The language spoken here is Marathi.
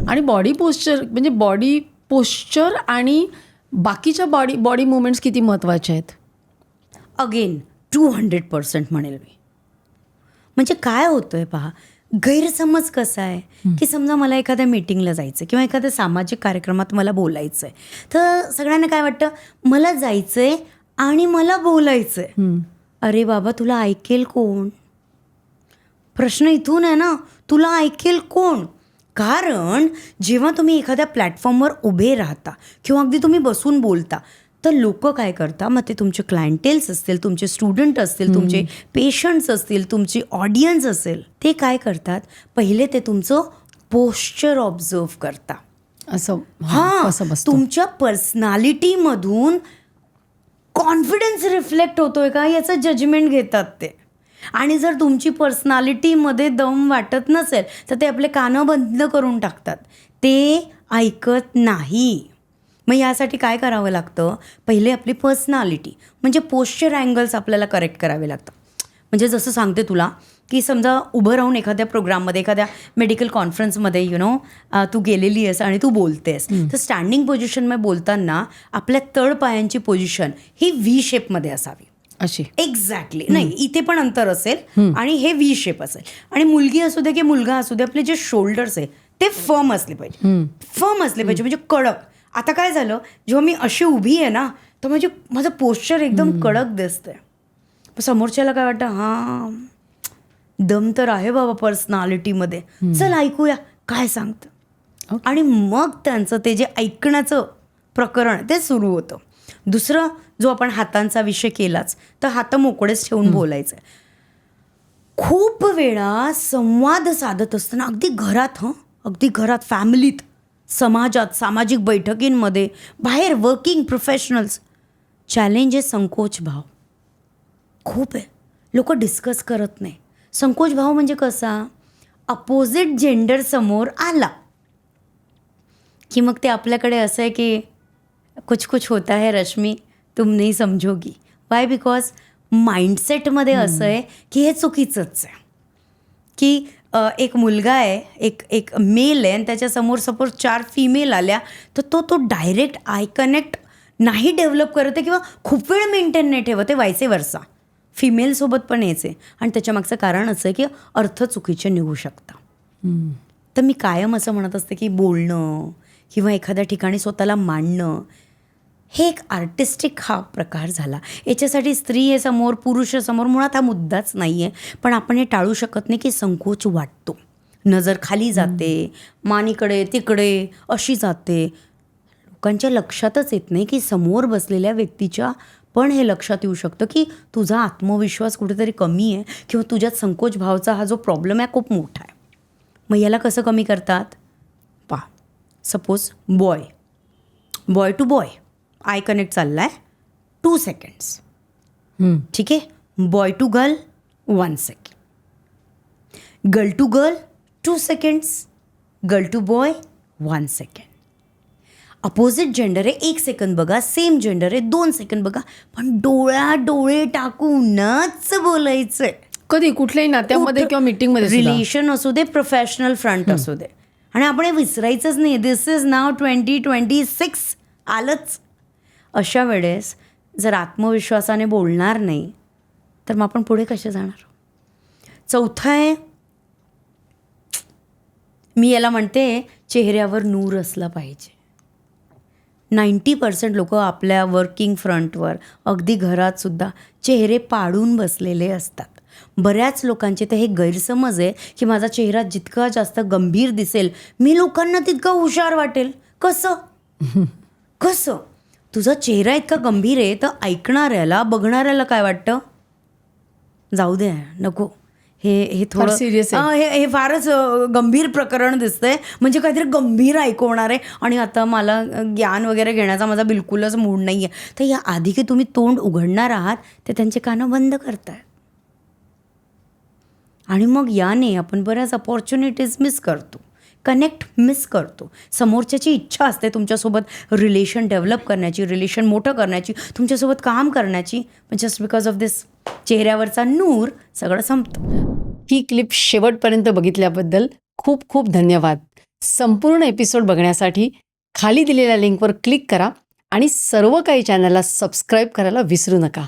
आणि बॉडी पोश्चर म्हणजे बॉडी पोश्चर आणि बाकीच्या बॉडी मुवमेंट्स किती महत्त्वाच्या आहेत? अगेन 200% म्हणेल मी. म्हणजे काय होतंय पहा, गैरसमज कसा आहे की समजा मला एखाद्या मीटिंगला जायचं किंवा एखाद्या सामाजिक कार्यक्रमात मला बोलायचं आहे, तर सगळ्यांना काय वाटतं, मला जायचं आहे आणि मला बोलायचं आहे. अरे बाबा, तुला ऐकेल कोण? प्रश्न इथून आहे ना, तुला ऐकेल कोण? कारण जेव्हा तुम्ही एखाद्या प्लॅटफॉर्मवर उभे राहता किंवा अगदी तुम्ही बसून बोलता, तर लोक काय करतात, मग ते तुमचे क्लायंटेल्स असतील, तुमचे स्टुडंट असतील, तुमचे पेशंट्स असतील, तुमची ऑडियन्स असेल, ते काय करतात, पहिले ते तुमचं पोश्चर ऑब्झर्व करता. असं तुमच्या पर्सनॅलिटीमधून कॉन्फिडन्स रिफ्लेक्ट होतोय का याचं जजमेंट घेतात ते. आणि जर तुमची पर्सनॅलिटीमध्ये दम वाटत नसेल तर ते आपले कानं बंद करून टाकतात, ते ऐकत नाही. मग यासाठी काय करावं लागतं, पहिले आपली पर्सनॅलिटी म्हणजे पोश्चर अँगल्स आपल्याला करेक्ट करावे लागतात. म्हणजे जसं सांगते तुला की समजा उभं राहून एखाद्या प्रोग्राममध्ये, एखाद्या मेडिकल कॉन्फरन्समध्ये तू गेलेली आहेस आणि तू बोलतेस, तर स्टँडिंग पोझिशनमध्ये बोलताना आपल्या तळपायांची पोझिशन ही व्ही शेपमध्ये असावी. अशी एक्झॅक्टली. नाही, इथे पण अंतर असेल आणि हे व्ही शेप असेल. आणि मुलगी असू दे की मुलगा असू दे, आपले जे शोल्डर्स आहे ते फर्म असले पाहिजे, फर्म असले पाहिजे, म्हणजे कडक. आता काय झालं, जेव्हा मी अशी उभी आहे ना, तर म्हणजे माझं पोश्चर एकदम कडक दिसतंय. समोरच्याला काय वाटतं, हां दम तर आहे बाबा पर्सनॅलिटीमध्ये, चल ऐकूया काय सांगतं. आणि मग त्यांचं ते जे ऐकण्याचं प्रकरण ते सुरू होतं. दुसरं, जो आपण हातांचा विषय केलाच, तर हात मोकळेच ठेवून बोलायचं. खूप वेळा संवाद साधत असताना अगदी घरात फॅमिलीत, समाजात, सामाजिक बैठकींमध्ये, बाहेर वर्किंग प्रोफेशनल्स, चॅलेंज आहे संकोच भाव. खूप आहे, लोक डिस्कस करत नाही. संकोच भाव म्हणजे कसा, अपोजिट जेंडर समोर आला की मग ते आपल्याकडे असं आहे की कुछ होता है रश्मी, तुम नहीं समझोगी. वाय? बिकॉज माइंडसेटमध्ये असं आहे की हे चुकीचंच आहे. की एक मुलगा आहे, एक मेल आहे आणि त्याच्यासमोर सपोज 4 फिमेल आल्या, तर तो डायरेक्ट आय कनेक्ट नाही डेव्हलप करत आहे किंवा खूप वेळ मेंटेन नाही ठेवत आहे. वायसे वर्सा फिमेलसोबत पण यायचे. आणि त्याच्यामागचं कारण असं आहे की अर्थ चुकीचे निघू शकतात. तर मी कायम असं म्हणत असते की बोलणं किंवा एखाद्या ठिकाणी स्वतःला मांडणं हे एक आर्टिस्टिक हा प्रकार झाला. याच्यासाठी स्त्री आहे समोर, पुरुष आहे समोर, मुळात हा मुद्दाच नाही आहे. पण आपण हे टाळू शकत नाही की संकोच वाटतो, नजर खाली जाते, मानीकडे तिकडे अशी जाते. लोकांच्या लक्षातच येत नाही की समोर बसलेल्या व्यक्तीच्या पण हे लक्षात येऊ शकतं की तुझा आत्मविश्वास कुठेतरी कमी आहे किंवा तुझ्यात संकोच भावचा हा जो प्रॉब्लेम आहे खूप मोठा आहे. मग याला कसं कमी करतात, पहा. Suppose boy to boy I connect चालला आहे 2 सेकंड्स, ठीक आहे. Boy to girl 1 second, girl to girl 2 seconds, girl to boy 1 second. Opposite gender आहे 1 सेकंद बघा, सेम जेंडर आहे 2 सेकंद बघा, पण डोळे टाकूनच बोलायचं आहे. कधी कुठल्याही नात्यामध्ये किंवा मीटिंगमध्ये, रिलेशन असू दे, प्रोफेशनल फ्रंट असू दे. आणि आपण हे विसरायचंच नाही. दिस इज नाव 2026 आलंच. अशा वेळेस जर आत्मविश्वासाने बोलणार नाही तर मग आपण पुढे कसे जाणार. चौथा आहे, मी याला म्हणते चेहऱ्यावर नूर असला पाहिजे. 90% लोक आपल्या वर्किंग फ्रंटवर, अगदी घरात सुद्धा चेहरे पाडून बसलेले असतात. बऱ्याच लोकांचे तर हे गैरसमज आहे की माझा चेहरा जितका जास्त गंभीर दिसेल मी लोकांना तितका हुशार वाटेल. कसं तुझा चेहरा इतका गंभीर आहे तर ऐकणाऱ्याला, बघणाऱ्याला काय वाटतं, जाऊ दे नको, हे थोडं सिरियस आहे, हे फारच गंभीर प्रकरण दिसतंय, म्हणजे काहीतरी गंभीर ऐकवणार आहे आणि आता मला ज्ञान वगैरे घेण्याचा माझा बिलकुलच मूड नाही आहे. तर या आधी की तुम्ही तोंड उघडणार आहात ते त्यांचे कानं बंद करताय. आणि मग याने आपण बऱ्याच अपॉर्च्युनिटीज मिस करतो, कनेक्ट मिस करतो. समोरच्याची इच्छा असते तुमच्यासोबत रिलेशन डेव्हलप करण्याची, रिलेशन मोठं करण्याची, तुमच्यासोबत काम करण्याची, पण जस्ट बिकॉज ऑफ दिस चेहऱ्यावरचा नूर सगळं संपतं. ही क्लिप शेवटपर्यंत बघितल्याबद्दल खूप खूप धन्यवाद. संपूर्ण एपिसोड बघण्यासाठी खाली दिलेल्या लिंकवर क्लिक करा आणि सर्व काही चॅनलला सबस्क्राईब करायला विसरू नका.